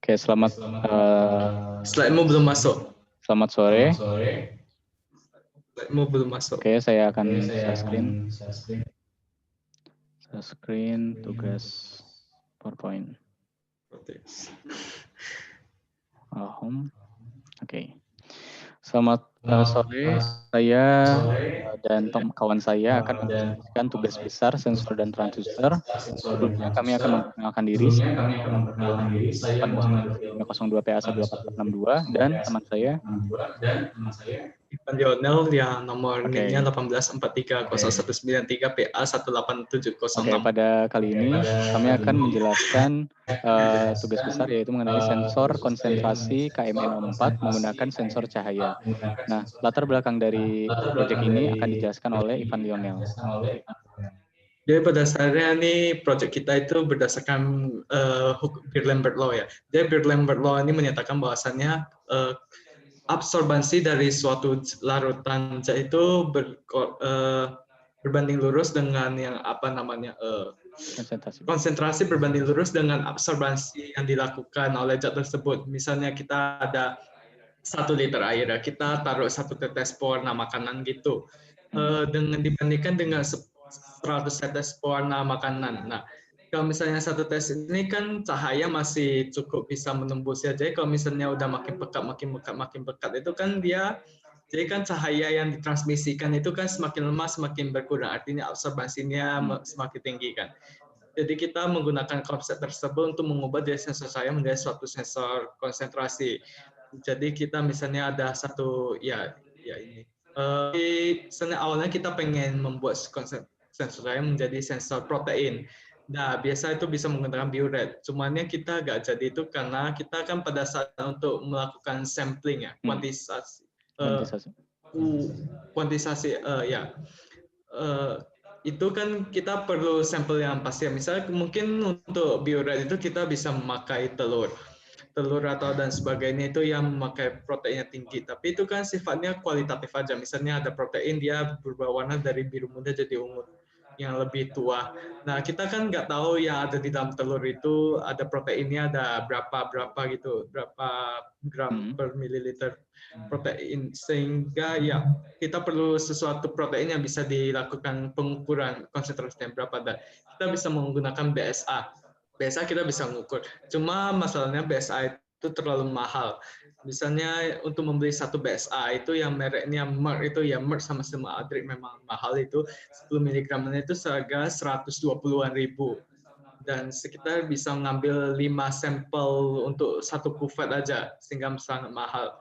Oke, selamat Slide-mu belum masuk. selamat sore. Slide-mu belum masuk. Oke, saya akan share screen. Share screen tugas PowerPoint. Home. Oke. Selamat sore. Saya dan kawan saya akan mempresentasikan tugas besar sensor dan transistor. Sebelumnya kami akan memperkenalkan diri. Nama 1802 PA 18462 dan teman saya Ivan Lionel yang nomor NIM-nya 1843093 PA 18706. Oke, pada kali ini kami akan menjelaskan tugas besar yaitu mengenai sensor konsentrasi KMN4 menggunakan sensor cahaya. Nah, latar belakang dari proyek ini akan dijelaskan oleh Ivan Lionel. Jadi pada dasarnya nih proyek kita itu berdasarkan Beer-Lambert Law ya. Jadi Beer-Lambert Law ini menyatakan bahwasannya absorbansi dari suatu larutan zat itu berbanding lurus dengan yang konsentrasi berbanding lurus dengan absorbansi yang dilakukan oleh zat tersebut. Misalnya kita ada 1 liter air, kita taruh 1 tetes pewarna makanan gitu. Dengan dibandingkan dengan 100 tetes pewarna makanan. Nah, kalau misalnya 1 tes ini kan cahaya masih cukup bisa menembus ya. Jadi kalau misalnya udah makin pekat itu kan dia, jadi kan cahaya yang ditransmisikan itu kan semakin lemah semakin berkurang. Artinya absorbansinya semakin tinggi kan. Jadi kita menggunakan konsep tersebut untuk mengubah dari sensor cahaya menjadi suatu sensor konsentrasi. Jadi kita misalnya ada satu ini. Misalnya awalnya kita pengen membuat sensor cahaya menjadi sensor protein. Nah, biasa itu bisa menggunakan biuret. Cumannya kita nggak jadi itu karena kita kan pada saat untuk melakukan sampling ya, kuantisasi itu kan kita perlu sampel yang pasti. Misalnya mungkin untuk biuret itu kita bisa memakai telur atau dan sebagainya itu yang memakai proteinnya tinggi. Tapi itu kan sifatnya kualitatif aja. Misalnya ada protein dia berubah warna dari biru muda jadi ungu yang lebih tua. Nah, kita kan nggak tahu yang ada di dalam telur itu ada proteinnya ada berapa gitu, berapa gram per mililiter protein, sehingga ya kita perlu sesuatu protein yang bisa dilakukan pengukuran konsentrasinya berapa. Dan kita bisa menggunakan BSA. BSA kita bisa mengukur. Cuma masalahnya BSA itu terlalu mahal. Misalnya untuk membeli 1 BSA itu yang mereknya Merck itu ya Merck sama Adric memang mahal itu 10 mg itu seharga 120-an ribu. Dan sekitar bisa mengambil 5 sampel untuk 1 kuvet aja sehingga sangat mahal.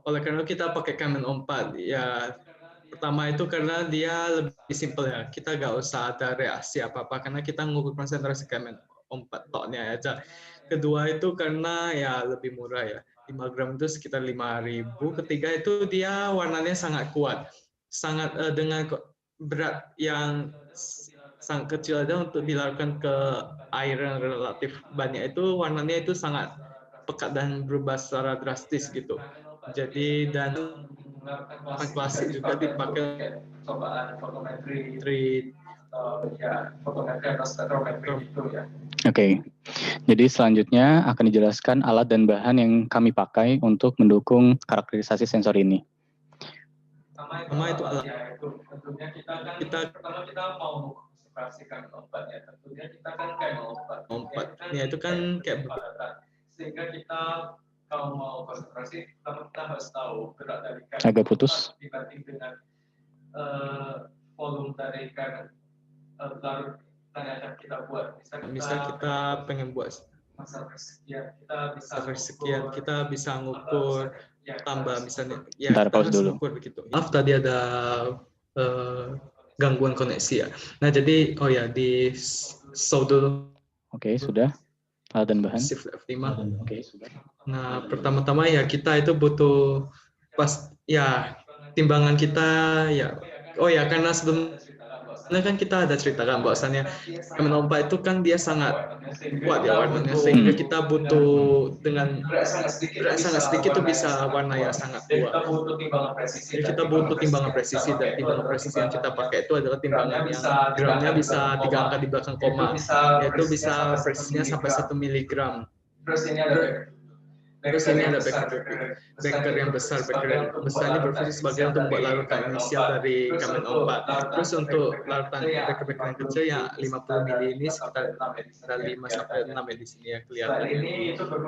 Oleh karena kita pakai KMN4 ya. Pertama itu karena dia lebih simpel ya. Kita nggak usah ada reaksi apa-apa karena kita mengukur konsentrasi KMN4 toknya aja. Kedua itu karena ya lebih murah ya. 5 gram itu sekitar 5.000. Ketiga itu dia warnanya sangat kuat. Sangat dengan berat yang sangat kecil aja untuk dilakukan ke air yang relatif banyak itu warnanya itu sangat pekat dan berubah secara drastis gitu. Jadi dan klasik juga dipakai cobaan fotometri atau spektrometri gitu ya. Oke, jadi selanjutnya akan dijelaskan alat dan bahan yang kami pakai untuk mendukung karakterisasi sensor ini. Pertama itu alat. Tentunya kita mau konsentrasikan obat ya. Tentunya kita kan kayak obat. Ya itu kan kayak sehingga kita kalau mau konsentrasi kita harus tahu gerak dari agak putus dibanding dengan volume dari larut yang kita buat. Misal kita pengen buat masa persekian, kita bisa ngukur tambah misalnya. Ya, bentar, pause dulu. Begitu. Maaf tadi ada gangguan koneksi ya. Nah jadi di show dulu. Oke, sudah. Alat dan bahan. Shift F5. Oke, sudah. Nah pertama-tama ya kita itu butuh timbangan kita ya. Karena sebelumnya kan kita ada ceritakan bahwasannya KMN4 itu kan dia sangat kuat ya warnanya sehingga kita butuh dengan berat sangat sedikit itu bisa warna yang sangat kuat. Jadi kita butuh timbangan presisi dan timbangan presisi yang kita pakai itu adalah timbangan yang gramnya bisa 3 angka di belakang koma, yaitu bisa presisinya sampai 1 miligram. Terus ini ada backer yang besar. Backer yang besar ini berfungsi sebagai untuk membuat larutan inisial dari Kamen 4. Terus untuk larutan backer yang kecil yang 50 mili ini sekitar 5 sampai 6 ya di sini ya kelihatannya.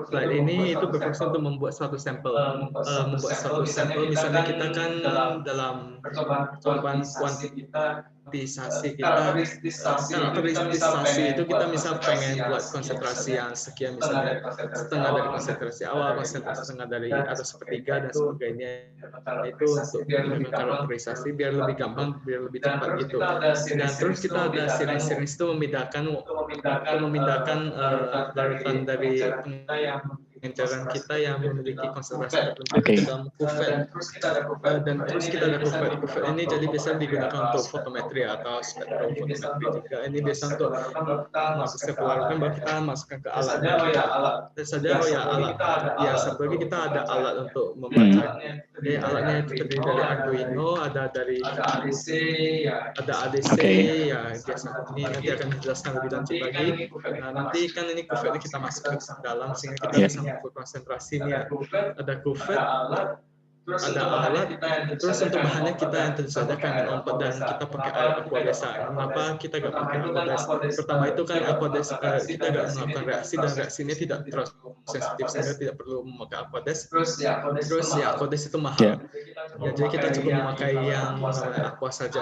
Slide ini itu berfungsi untuk membuat suatu sampel. Misalnya kita kan dalam percobaan kuantitisasi kita itu kita misal pengen buat konsentrasi yang sekian, misalnya setengah dari konsentrasi awal, konsentrasi setengah dari atau sepertiga dan sebagainya. Itu untuk menggunakan karakterisasi biar lebih gampang, biar lebih cepat gitu. Dan terus kita ada series itu memindahkan larutan dari pengenceran kita yang memiliki konsentrasi tertentu ke dalam kuvet. Dan terus kita ada kuvet. Kuvet ini jadi bisa digunakan untuk fotometri atau spektrofotometri juga. Ini biasa untuk menghapuskan pelarutan, baru kita masukkan ke alatnya. Dan saja alat. Ya, satu lagi kita ada alat untuk membaca. Jadi alatnya itu terdiri dari Arduino, ada dari ADC, ya biasa. Ini nanti akan dijelaskan lebih lanjut lagi. Nah, nanti kan ini kuvetnya kita masukkan ke dalam sehingga kita bisa mengukur konsentrasinya. Ada kuvet, ada alat, terus untuk bahannya kita yang tentu saja Kamen 4 dan kita pakai air Aquades. Kenapa kita nggak pakai Aquades? Pertama itu kan Aquades kita nggak melakukan reaksi dan reaksinya tidak terlalu sensitif sehingga tidak perlu memakai Aquades. Terus ya Aquades itu mahal. Ya, jadi kita cukup memakai yang namanya Aqua saja.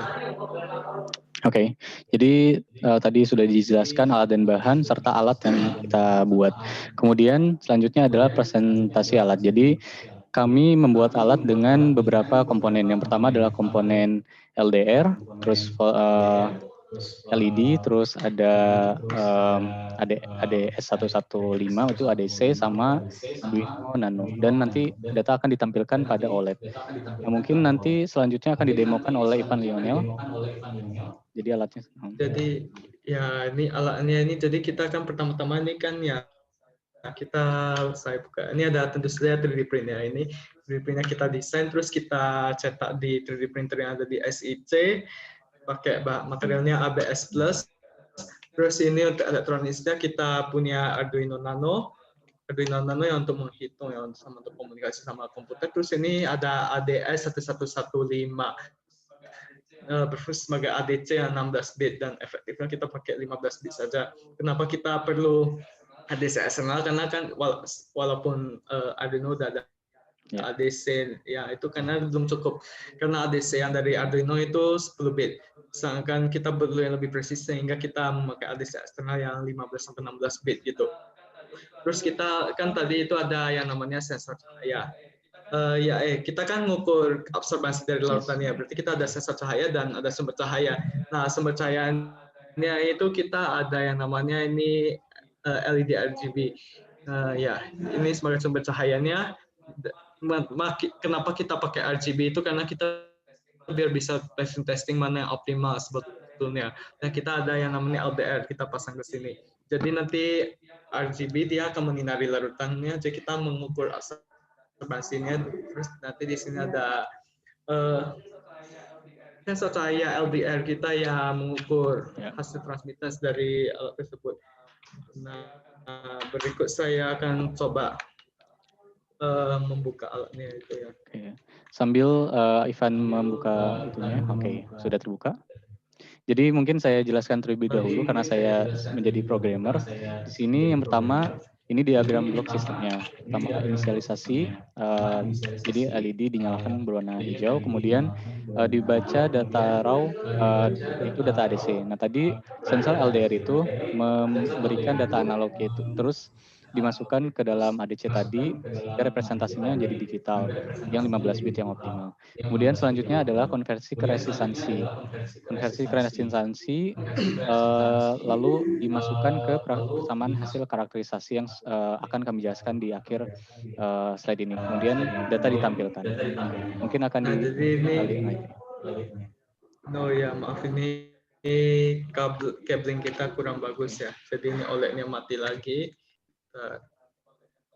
Oke, jadi tadi sudah dijelaskan alat dan bahan serta alat yang kita buat. Kemudian selanjutnya adalah presentasi alat. Jadi kami membuat alat dengan beberapa komponen. Yang pertama adalah komponen LDR, terus LED, terus ada ADS 115 itu ADC sama Arduino Nano. Dan nanti data akan ditampilkan pada OLED. Nah, mungkin nanti selanjutnya akan didemokan oleh Ivan Lionel. Jadi alatnya. Jadi ya ini alatnya ini. Jadi kita kan pertama-tama ini kan ya saya buka. Ini ada tentu saja 3D print ya. Ini 3D printnya kita desain, terus kita cetak di 3D printer yang ada di SIC, pakai materialnya ABS Plus. Terus ini untuk elektroniknya kita punya Arduino Nano yang untuk menghitung ya, sama untuk komunikasi sama komputer. Terus ini ada ADS 1115. Berfungsi sebagai ADC yang 16 bit dan efektifnya kita pakai 15 bit saja. Kenapa kita perlu ADC eksternal? Karena kan walaupun Arduino udah ada ADC ya, itu karena belum cukup, karena ADC yang dari Arduino itu 10 bit, sedangkan kita perlu yang lebih presis sehingga kita memakai ADC eksternal yang 15-16 bit gitu. Terus kita kan tadi itu ada yang namanya sensor cahaya. Kita kan mengukur absorbansi dari lautan ya, berarti kita ada sensor cahaya dan ada sumber cahaya. Nah, sumber cahayanya itu kita ada yang namanya ini LED RGB. Ini sebagai sumber cahayanya. Kenapa kita pakai RGB itu karena kita biar bisa testing mana yang optimal sebetulnya. Dan kita ada yang namanya LDR, kita pasang ke sini. Jadi nanti RGB dia akan menyinari larutannya, jadi kita mengukur absorbansinya. Terus nanti di sini ada sensor cahaya LDR kita yang mengukur hasil transmittance dari alat tersebut. Nah, berikut saya akan coba membuka alatnya itu ya. Oke. Sambil Ivan membuka itunya, oke, sudah terbuka. Jadi mungkin saya jelaskan terlebih dahulu karena saya menjadi programmer. Di sini yang pertama ini diagram blok sistemnya. Pertama inisialisasi, jadi LED dinyalakan berwarna hijau, kemudian dibaca data raw, itu data ADC. Nah tadi sensor LDR itu memberikan data analog itu, terus dimasukkan ke dalam ADC tadi sehingga representasinya jadi digital yang 15 bit yang optimal. Kemudian selanjutnya adalah konversi ke resistansi. Lalu dimasukkan ke persamaan hasil karakterisasi yang akan kami jelaskan di akhir slide ini. Kemudian data ditampilkan. Mungkin akan dibalik lagi. Maaf ini cabling kita kurang bagus ya. Jadi ini OLED-nya mati lagi.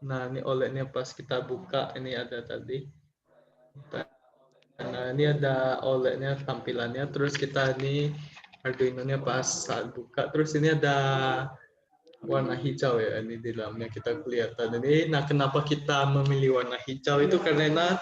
Nah, ini OLED-nya pas kita buka ini ada tadi. Nah, ini ada OLED-nya tampilannya. Terus kita ini Arduino-nya pas saat buka. Terus ini ada warna hijau ya, ini di dalamnya kita kelihatan ini. Nah, kenapa kita memilih warna hijau itu karena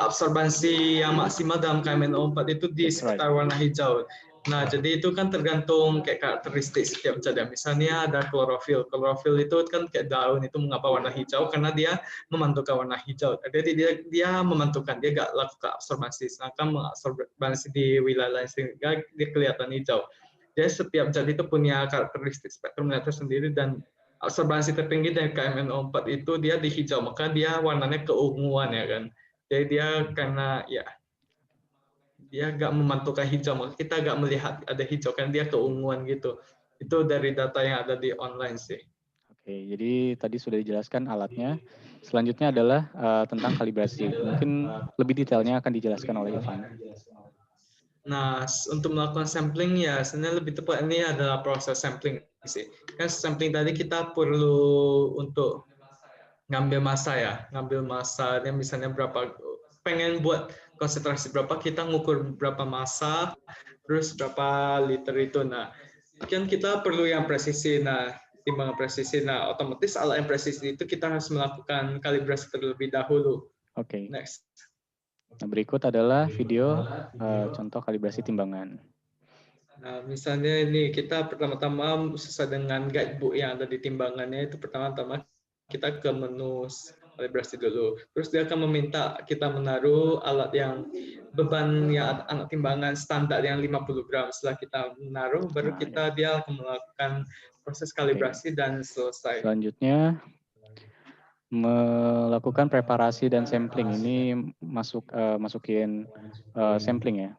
absorbansi yang maksimal dalam KMNO4 itu di sekitar warna hijau. Nah, jadi itu kan tergantung kayak karakteristik setiap zat. Misalnya ada klorofil. Klorofil itu kan kayak daun, itu mengapa warna hijau? Karena dia memantulkan warna hijau. Jadi dia memantulkan, dia nggak lakukan absorbansi. Sedangkan mengabsorbansi di wilayah lain sehingga dia kelihatan hijau. Jadi setiap zat itu punya karakteristik spektrumnya tersendiri dan absorbansi tertinggi dari KMNO4 itu dia di hijau, maka dia warnanya keunguan ya kan. Jadi dia karena ya dia nggak memantulkan hijau, maka kita nggak melihat ada hijau kan dia keunguan gitu. Itu dari data yang ada di online sih. Oke, jadi tadi sudah dijelaskan alatnya. Selanjutnya adalah tentang kalibrasi. Mungkin lebih detailnya akan dijelaskan oleh Ivan. Nah, untuk melakukan sampling ya sebenarnya lebih tepat ini adalah proses sampling sih. Kan sampling tadi kita perlu untuk ngambil massa ya, ngambil massanya misalnya berapa, pengen buat konsentrasi berapa, kita ngukur berapa massa, terus berapa liter itu. Nah, kan kita perlu yang presisi. Nah, timbangan presisi. Nah, otomatis alat yang presisi itu kita harus melakukan kalibrasi terlebih dahulu. Oke. Next. Nah, berikut adalah video contoh kalibrasi timbangan. Nah, misalnya ini kita pertama-tama sesuai dengan guidebook yang ada di timbangannya, itu pertama-tama kita ke menu kalibrasi dulu. Terus dia akan meminta kita menaruh alat yang beban yang anak timbangan standar yang 50 gram. Setelah kita menaruh, baru dia akan melakukan proses kalibrasi dan selesai. Selanjutnya melakukan preparasi dan sampling. Ini masukin sampling ya,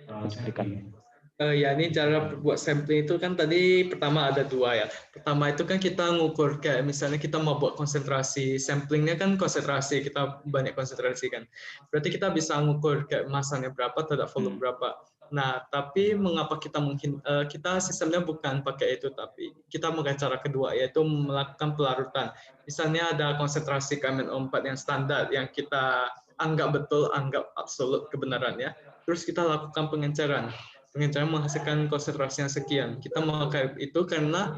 pencuplikan. Ya, ini cara buat sampling itu kan tadi pertama ada dua ya. Pertama itu kan kita ngukur kayak misalnya kita mau buat konsentrasi, samplingnya kan konsentrasi, kita banyak konsentrasi kan. Berarti kita bisa ngukur kayak masanya berapa terhadap volume berapa. Nah, tapi mengapa kita mungkin kita sistemnya bukan pakai itu, tapi kita menggunakan cara kedua yaitu melakukan pelarutan. Misalnya ada konsentrasi KMNO4 yang standar yang kita anggap betul, anggap absolut kebenarannya. Terus kita lakukan pengenceran. Pengenceran menghasilkan konsentrasi yang sekian. Kita memakai itu karena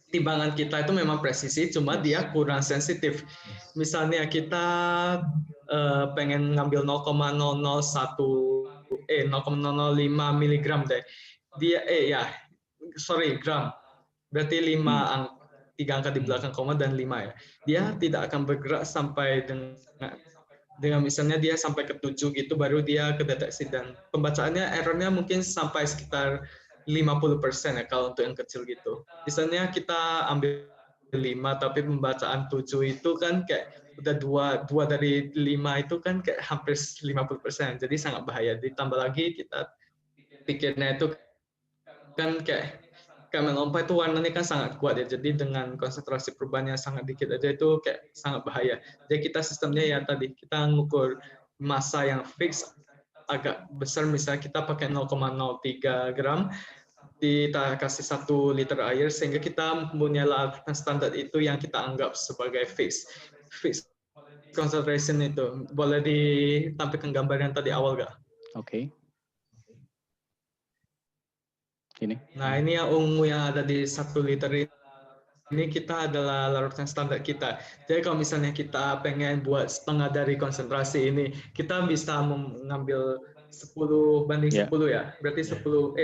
timbangan kita itu memang presisi, cuma dia kurang sensitif. Misalnya kita pengen ngambil 0,005 miligram deh. Dia gram. Berarti 3 angka di belakang koma dan 5 ya. Dia tidak akan bergerak sampai dengan misalnya dia sampai ke 7 gitu baru dia kedeteksi, dan pembacaannya errornya mungkin sampai sekitar 50% ya kalau untuk yang kecil gitu. Misalnya kita ambil 5 tapi pembacaan 7 itu kan kayak udah 2 dari 5 itu kan kayak hampir 50%. Jadi sangat bahaya. Ditambah lagi kita pikirnya itu kan kayak KMNO4 itu warnanya kan sangat kuat ya, jadi dengan konsentrasi perubahan yang sangat dikit aja itu kayak sangat bahaya. Jadi kita sistemnya ya tadi, kita ngukur massa yang fix agak besar, misalnya kita pakai 0,03 gram, kita kasih 1 liter air, sehingga kita punya larutan standar itu yang kita anggap sebagai fix concentration itu. Boleh ditampilkan gambar yang tadi awal nggak? Oke. Ini. Nah, ini yang ungu yang ada di 1 liter ini kita adalah larutan standar kita. Jadi kalau misalnya kita pengen buat setengah dari konsentrasi ini, kita bisa mengambil 10:10 ya. Berarti 1:1,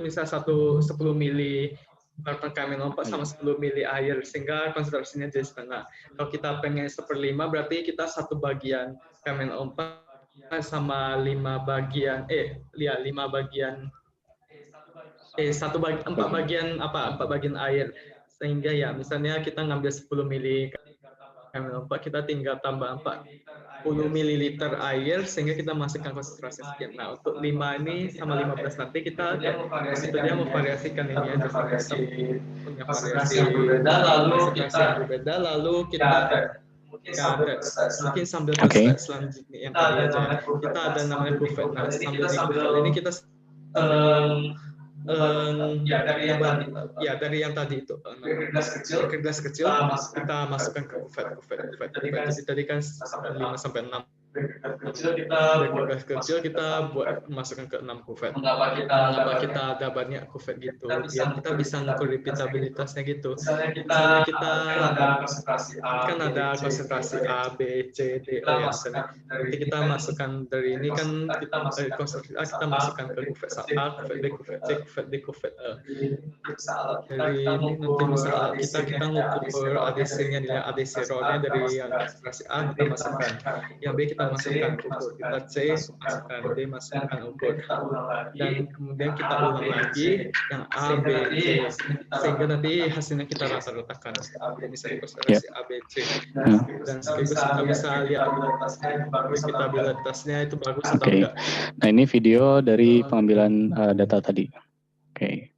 misal 10 mili larutan KMNO4 sama 10 mili air, sehingga konsentrasinya jadi setengah. Kalau kita pengen 1/5, berarti kita 1 bagian KMNO4 sama 4 bagian air, sehingga ya misalnya kita ngambil 10 mili KMNO4, kita tinggal tambah 40 mililiter air sehingga kita masukkan konsentrasi sekian. Nah, untuk 5 ini sama 15 nanti kita memvariasikan ini aja, punya variasi yang berbeda, lalu kita mungkin sambil ke slide selanjutnya yang tadi aja ya. Kita ada namanya buffet. Nah, sambil di buffet ini kita dari yang tadi itu kertas kecil kita masukkan ke buffet. Jadi tadi kan 5 sampai 6 Background kecil kita buat masukkan ke 6 kuvert. Mengapa kita ada banyak kuvert gitu? Biar kita bisa ngukur repeatabilitasnya gitu. Misalnya kita kan ada konsentrasi A, B, C, D, E ya misalnya. Nanti kita masukkan dari ini kan konsentrasi A kita masukkan ke kuvert A, kuvert B, kuvert C, kuvert D, kuvert E. Dari ini nanti misal kita ngukur ADC-nya, nilai ADC raw-nya dari yang konsentrasi A kita masukkan, yang B kita masukkan ukur, kita C masukkan, D masukkan ukur, dan kemudian kita ulang lagi yang A, B, C, sehingga nanti hasilnya kita rata-ratakan, misalnya konsentrasi A, B, C, dan sekaligus kita bisa lihat repeatabilitasnya itu bagus atau enggak. Nah ini video dari pengambilan data tadi. Oke.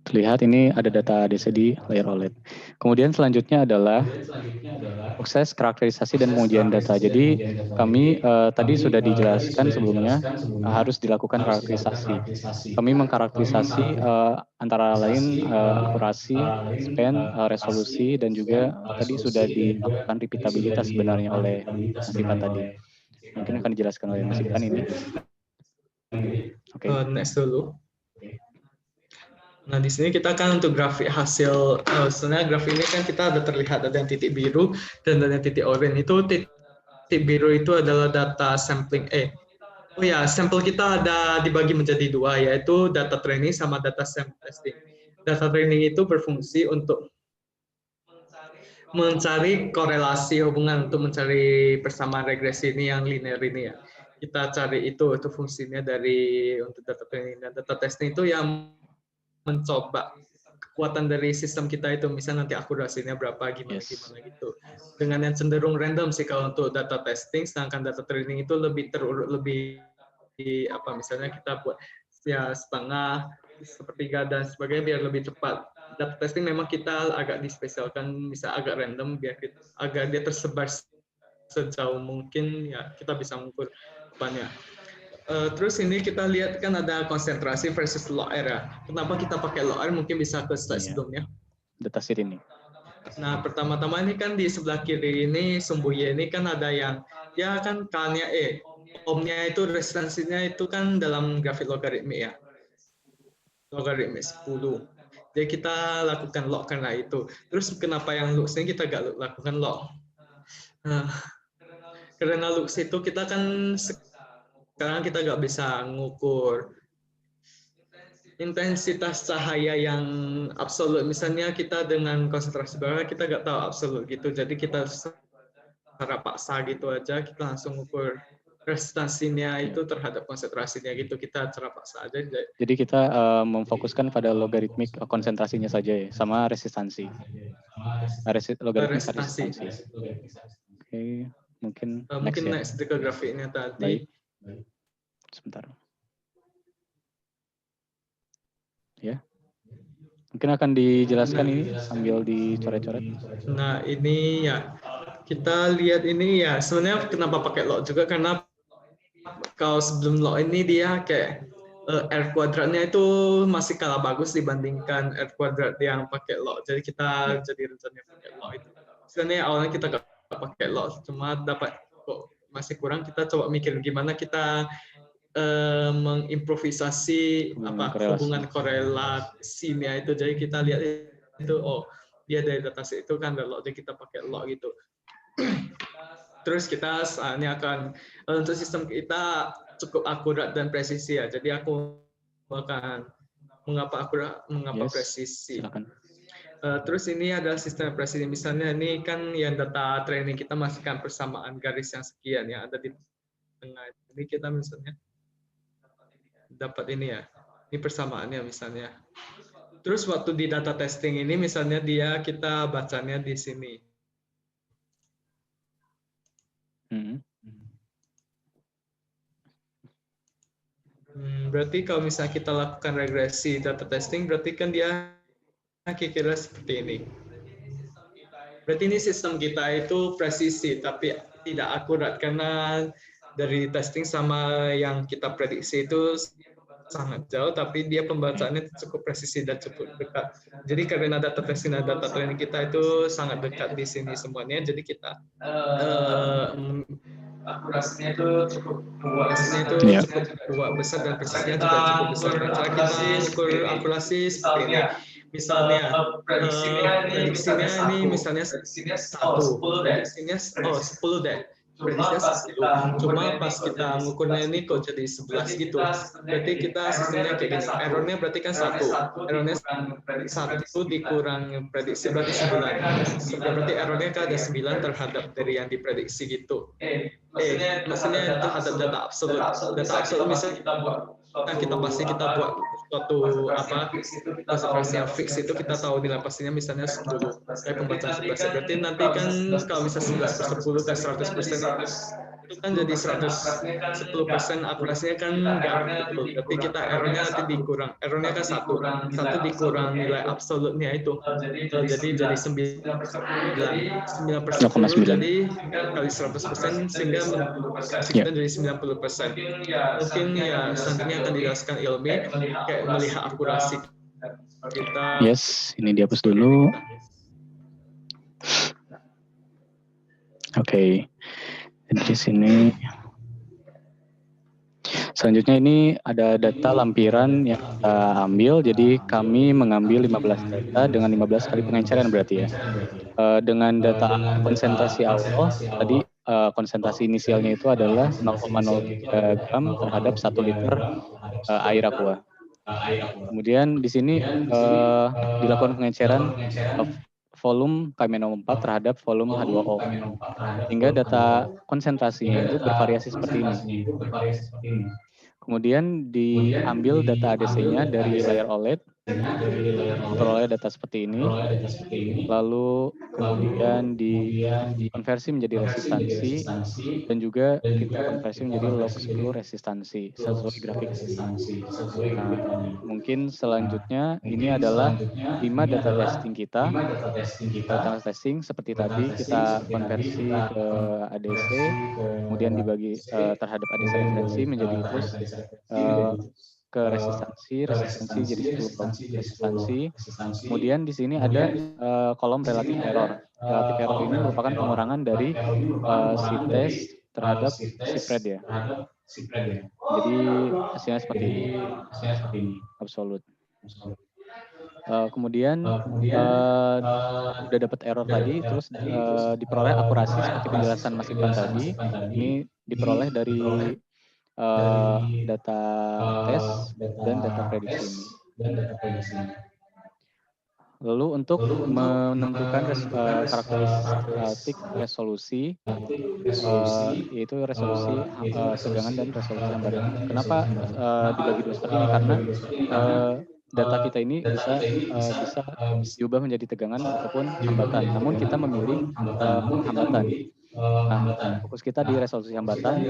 Terlihat ini ada data ADC di layar OLED. Kemudian selanjutnya adalah proses karakterisasi dan pengujian data. Jadi kami tadi sudah dijelaskan sebelumnya harus dilakukan karakterisasi. Kami mengkarakterisasi antara lain akurasi, span, resolusi, dan juga tadi sudah dilakukan repeatabilitas sebenarnya oleh Mas Ivan tadi. Mungkin akan dijelaskan oleh Mas Ivan ini. Oke. Next dulu. Nah, di sini kita kan untuk grafik hasil, sebenarnya grafik ini kan kita ada terlihat ada yang titik biru dan ada yang titik oranye. Itu titik biru itu adalah data sampling Oh ya, sampel kita ada dibagi menjadi dua, yaitu data training sama data sample testing. Data training itu berfungsi untuk mencari korelasi hubungan, untuk mencari persamaan regresi ini yang linear ini ya. Kita cari itu fungsinya dari untuk data training, dan data testing itu yang mencoba kekuatan dari sistem kita itu, misalnya nanti akurasinya berapa, gimana gitu. Dengan yang cenderung random sih kalau untuk data testing, sedangkan data training itu lebih terurut, lebih misalnya kita buat ya setengah, sepertiga dan sebagainya biar lebih cepat. Data testing memang kita agak dispesialkan, bisa agak random biar agar dia tersebar sejauh mungkin ya kita bisa mengukur depannya. Terus ini kita lihat kan ada konsentrasi versus log R ya. Kenapa kita pakai log R? Mungkin bisa ke slide sebelumnya. Datasheet ini. Nah, pertama-tama ini kan di sebelah kiri ini sumbu Y ini kan ada yang ya kan K-nya E. Ohmnya itu resistansinya itu kan dalam grafik logaritmik ya. Logaritmik 10. Jadi kita lakukan log karena itu. Terus kenapa yang lux ini kita nggak lakukan log? Nah, karena lux itu kita kan sekarang kita nggak bisa ngukur intensitas cahaya yang absolut. Misalnya kita dengan konsentrasi berapa kita nggak tahu absolut gitu. Jadi kita secara paksa gitu aja kita langsung ngukur resistansinya itu terhadap konsentrasinya gitu. Kita cara paksa aja. Jadi kita memfokuskan pada logaritmik konsentrasinya saja ya, sama resistansi. Logaritmik resistansi. Oke, mungkin next ke grafiknya tadi. Baik. Sebentar. Ya. Mungkin akan dijelaskan ini sambil dicoret-coret. Nah, ini ya kita lihat ini ya sebenarnya kenapa pakai log juga karena kalau sebelum log ini dia kayak R kuadratnya itu masih kalah bagus dibandingkan R kuadrat yang pakai log. Jadi kita jadi rencananya pakai log itu. Sebenarnya awalnya kita nggak pakai log, cuma dapat kok masih kurang. Kita coba mikir gimana kita mengimprovisasi hubungan korelasinya itu. Jadi kita lihat itu dia dari dataset itu kan ada log, jadi kita pakai log gitu. Terus kita soalnya akan untuk sistem kita cukup akurat dan presisi ya. Jadi aku akan mengapa akurat, mengapa presisi. Terus ini adalah sistem presisi. Misalnya ini kan yang data training kita masukkan persamaan garis yang sekian yang ada di tengah. Ini kita misalnya dapat ini ya. Ini persamaannya misalnya. Terus waktu di data testing ini misalnya kita bacanya di sini. Berarti kalau misalnya kita lakukan regresi data testing, berarti kan dia kira-kira seperti ini. Berarti ini sistem kita itu presisi, tapi tidak akurat karena dari testing sama yang kita prediksi itu sangat jauh, tapi dia pembacaannya cukup presisi dan cukup dekat. Jadi karena data testing dan data training kita itu sangat dekat di sini semuanya, jadi kita akurasinya itu cukup besar dan presisinya juga cukup besar. Nah, cara kita mengukur akurasi seperti ini. Misalnya prediksinya ini misalnya 1, prediksinya 10 deh. Prediksinya 10. Cuma pas kita ngukurnya ini kok jadi 11 gitu. Berarti kita sistemnya kayak gini. Errornya berarti kan 1. Errornya 1 dikurang prediksi berarti 9. Ya, berarti errornya kan ada 9 terhadap dari yang diprediksi gitu. Maksudnya terhadap data absolut. Data absolut misalnya kita buat suatu konsentrasi yang fix itu kita tahu nilai pastinya misalnya 10 kayak pembacaan 11. Berarti nanti kan kalau misalnya 11/10 kan 100% itu kan jadi 110% akurasinya kan nggak betul. Berarti kita errornya nanti dikurang. Errornya kan 1 dikurang nilai absolutnya itu. Jadi 9/10 jadi kali 100% sehingga kita jadi 90%. Mungkin ya selanjutnya akan dijelaskan Ilmi kayak melihat akurasi kita. Yes, ini dihapus dulu. Oke. Di sini selanjutnya ini ada data lampiran yang kita ambil. Jadi kami mengambil 15 data dengan 15 kali pengenceran berarti ya. Dengan data konsentrasi awal tadi konsentrasi inisialnya itu adalah 0,03 gram terhadap 1 liter air aqua. Kemudian di sini dilakukan pengenceran volume KM04 terhadap volume H2O. Sehingga data konsentrasinya itu bervariasi seperti ini. Kemudian diambil data ADC-nya dari layar OLED, memperoleh data seperti ini. Lalu kemudian dikonversi menjadi resistansi dan juga kita konversi menjadi log screw resistansi sesuai grafik ini. Nah, mungkin selanjutnya ini adalah 5 data testing kita. Data testing seperti tadi kita konversi ke ADC, kemudian dibagi terhadap ADC referensi menjadi terus ke resistansi jadi 10 log resistansi. Kemudian di sini ada kolom relative error. Relative error ini merupakan pengurangan dari si tes terhadap si pred ya. Jadi hasilnya seperti ini. Absolut. Kemudian udah dapat error tadi, terus diperoleh akurasi seperti penjelasan Mas Ivan tadi. Ini diperoleh dari data tes dan data prediksi ini. Lalu untuk menentukan karakteristik resolusi, yaitu resolusi tegangan dan resolusi hambatan. Kenapa dibagi dua seperti ini? Karena data kita ini bisa diubah menjadi tegangan ataupun hambatan. Namun kita memilih hambatan. Nah, fokus kita di resolusi hambatan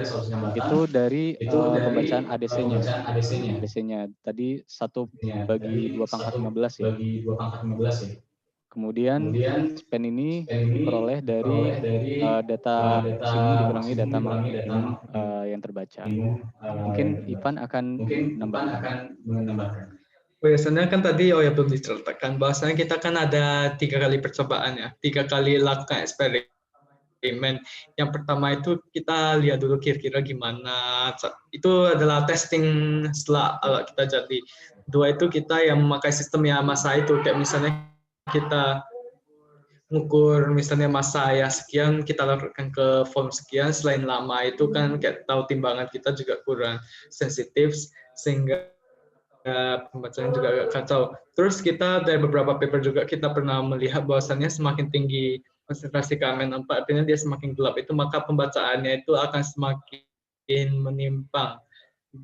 itu dari pembacaan ADC-nya. Tadi 1/2/15 ya. Kemudian span ini diperoleh dari data maksimum dikurangi data minimum yang terbaca. Mungkin Ivan akan menambahkan. Biasanya kan tadi belum diceritakan bahwasanya kita kan ada 3 kali percobaan ya, 3 kali lakukan eksperimen. Yang pertama itu kita lihat dulu kira-kira gimana. Itu adalah testing setelah alat kita jadi. 2 itu kita yang memakai sistem yang massa itu. Kayak misalnya kita mengukur misalnya massa ya sekian, kita lakukan ke volume sekian. Selain lama itu kan kayak tahu timbangan kita juga kurang sensitif sehingga pembacaan juga agak kacau. Terus kita dari beberapa paper juga kita pernah melihat bahwasannya semakin tinggi konsentrasi KM4, artinya dia semakin gelap itu maka pembacaannya itu akan semakin menyimpang.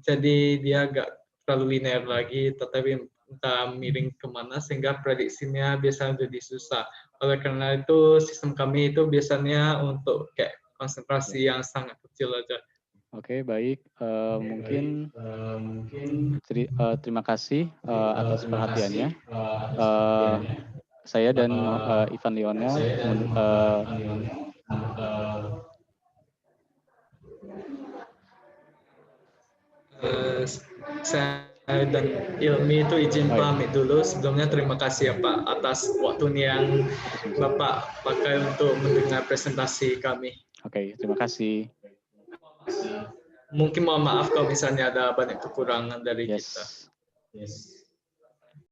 Jadi dia agak terlalu linear lagi, tetapi entah miring kemana sehingga prediksinya biasanya jadi susah. Oleh karena itu sistem kami itu biasanya untuk kayak konsentrasi yang sangat kecil aja. Oke, baik. Mungkin terima kasih atas perhatiannya. Saya dan Ivan Leona saya dan Ilmi itu izin pamit dulu. Sebelumnya terima kasih ya Pak atas waktunya yang Bapak pakai untuk mendengar presentasi kami. Oke, terima kasih. Mungkin mohon maaf kalau misalnya ada banyak kekurangan dari kita. Yes.